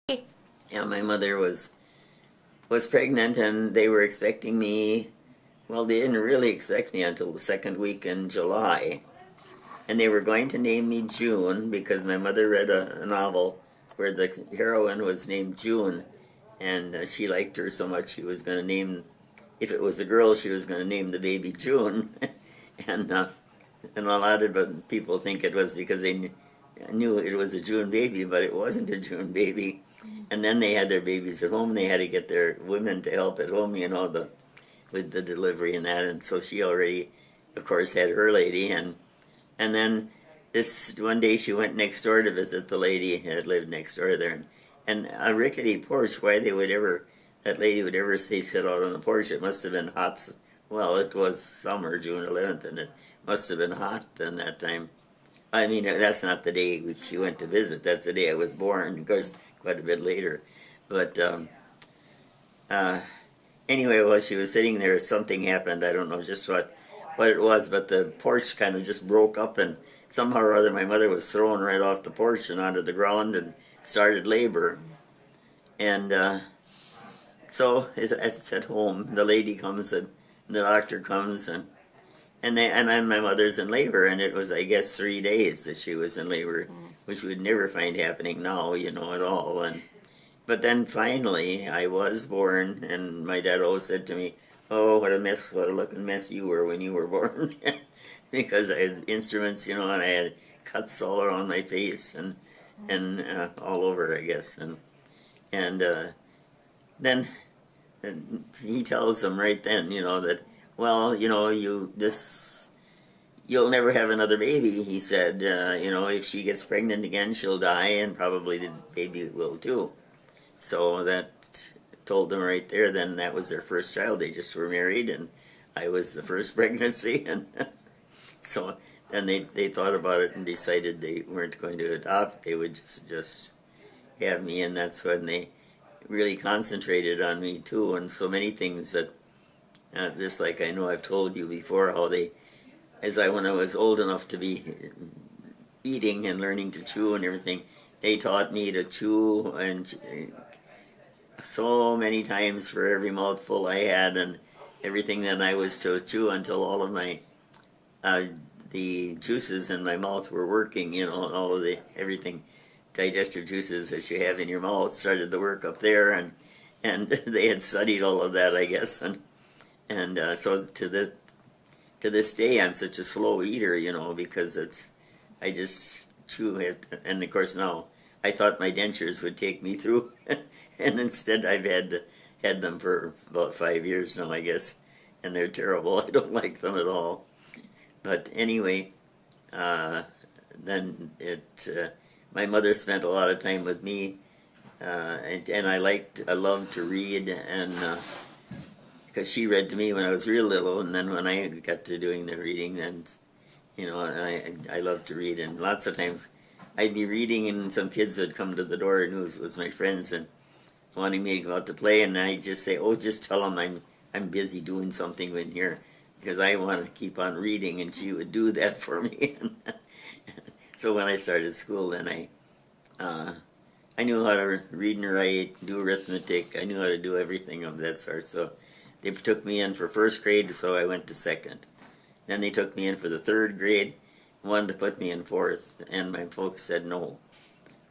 Yeah, my mother was pregnant and they were expecting me. Well, they didn't really expect me until the second week in July. And they were going to name me June because my mother read a novel where the heroine was named June. And she liked her so much she was going to name, if it was a girl, she was going to name the baby June. and and a lot of people think it was because they knew it was a June baby, but it wasn't a June baby. And then they had their babies at home. They had to get their women to help at home, with the delivery and that. And so she already, of course, had her lady. And then this one day she went next door to visit the lady who had lived next door there. And a rickety porch, why that lady would ever say sit out on the porch, it must have been hot. Well, it was summer, June 11th, and it must have been hot then that time. I mean, that's not the day she went to visit. That's the day I was born, of course, quite a bit later. But uh, anyway, while she was sitting there, something happened. I don't know just what it was, but the porch kind of just broke up, and somehow or other my mother was thrown right off the porch and onto the ground and started labor. And so it's at home. The lady comes and the doctor comes and then my mother's in labor, and it was, I guess, 3 days that she was in labor, which we'd never find happening now, at all. But then finally I was born, and my dad always said to me, "Oh, what a looking mess you were when you were born," because I had instruments, and I had cuts all around my face and all over, I guess, and then he tells them right then, that, well, you'll never have another baby, he said. If she gets pregnant again, she'll die, and probably the baby will too. So that told them right there, then that was their first child. They just were married, and I was the first pregnancy, and so then they thought about it and decided they weren't going to adopt. They would just have me, and that's when they really concentrated on me too, and so many things that, just like I know I've told you before, how when I was old enough to be eating and learning to chew and everything, they taught me to chew, and so many times for every mouthful I had, and everything that I was to chew until all of my the juices in my mouth were working, all of the everything, digestive juices that you have in your mouth started to work up there, and they had studied all of that, I guess, and so to this day I'm such a slow eater, because I just chew it, and of course now I thought my dentures would take me through, and instead I've had them for about 5 years now, I guess, and they're terrible. I don't like them at all. But anyway, then my mother spent a lot of time with me, and I loved to read, and because she read to me when I was real little, and then when I got to doing the reading, then I loved to read, and lots of times I'd be reading, and some kids would come to the door and knew it was my friends and wanting me to go out to play, and I'd just say, "Oh, just tell them I'm busy doing something in here," because I wanted to keep on reading, and she would do that for me. So when I started school, then I knew how to read and write, do arithmetic. I knew how to do everything of that sort. So they took me in for first grade, so I went to second. Then they took me in for the third grade, wanted to put me in fourth, and my folks said no,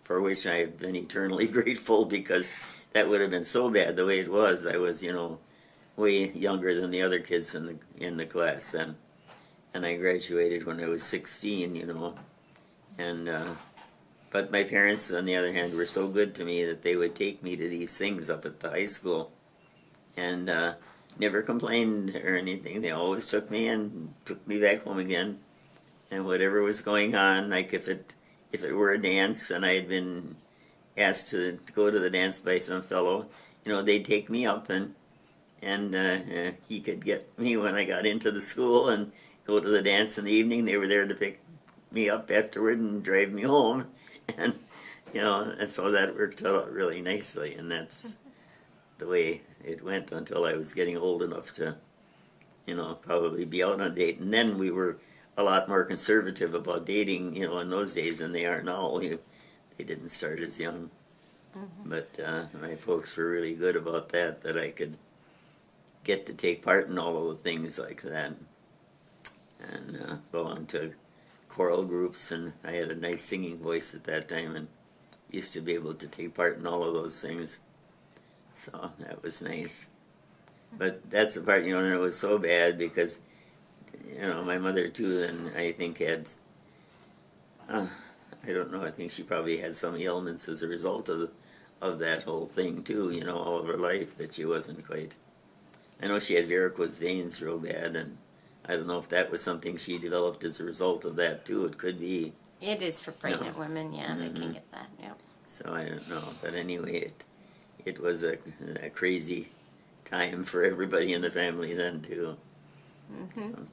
for which I've been eternally grateful, because that would have been so bad the way it was. I was, way younger than the other kids in the class, and I graduated when I was 16, and but my parents, on the other hand, were so good to me that they would take me to these things up at the high school, and never complained or anything. They always took me and took me back home again, and whatever was going on, like if it were a dance and I had been asked to go to the dance by some fellow, they'd take me up, and he could get me when I got into the school and go to the dance in the evening. They were there to pick me up afterward and drive me home, and and so that worked out really nicely, and that's the way it went until I was getting old enough to probably be out on a date. And then we were a lot more conservative about dating, in those days than they are now. They didn't start as young. But my folks were really good about that I could get to take part in all of the things like that. And belonged to choral groups, and I had a nice singing voice at that time and used to be able to take part in all of those things. So that was nice. But that's the part, and it was so bad because, my mother too, then I think had, I don't know, I think she probably had some ailments as a result of that whole thing too, all of her life, that she wasn't quite. I know she had varicose veins real bad, and I don't know if that was something she developed as a result of that too. It could be. It is for pregnant women, yeah, they can get that, yeah. So I don't know, but anyway, it was a crazy time for everybody in the family then too. So.